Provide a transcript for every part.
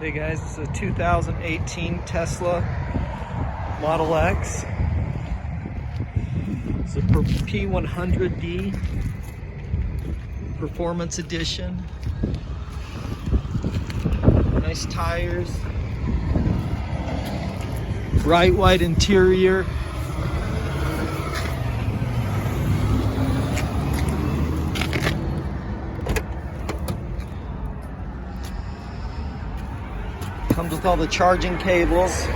Hey guys, it's a 2018 Tesla Model X. It's a P100D Performance Edition. Nice tires. Bright white interior. Comes with all the charging cables.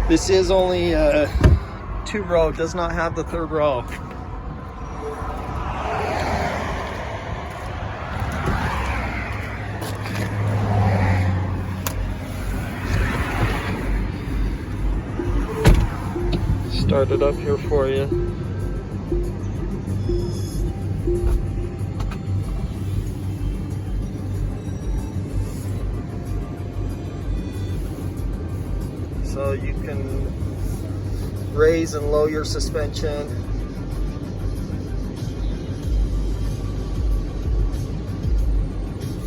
This is only 2-row, does not have the 3rd row. Start it up here for you. So you can raise and lower your suspension.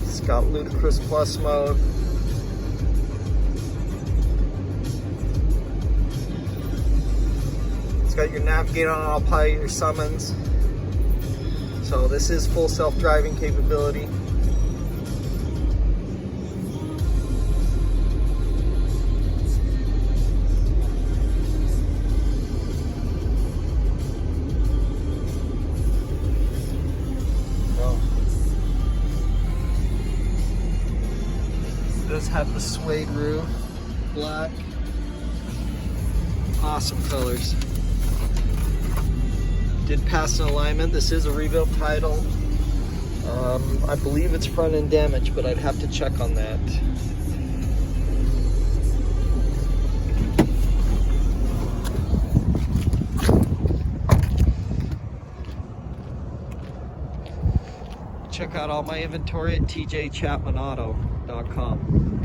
It's got Ludicrous Plus mode. It's got your navigate on AutoPilot, your summons. So this is full self-driving capability. Does have the suede roof, black, awesome colors. Did pass an alignment. This is a rebuilt title. I believe it's front end damage, but I'd have to check on that. Check out all my inventory at tjchapmanauto.com.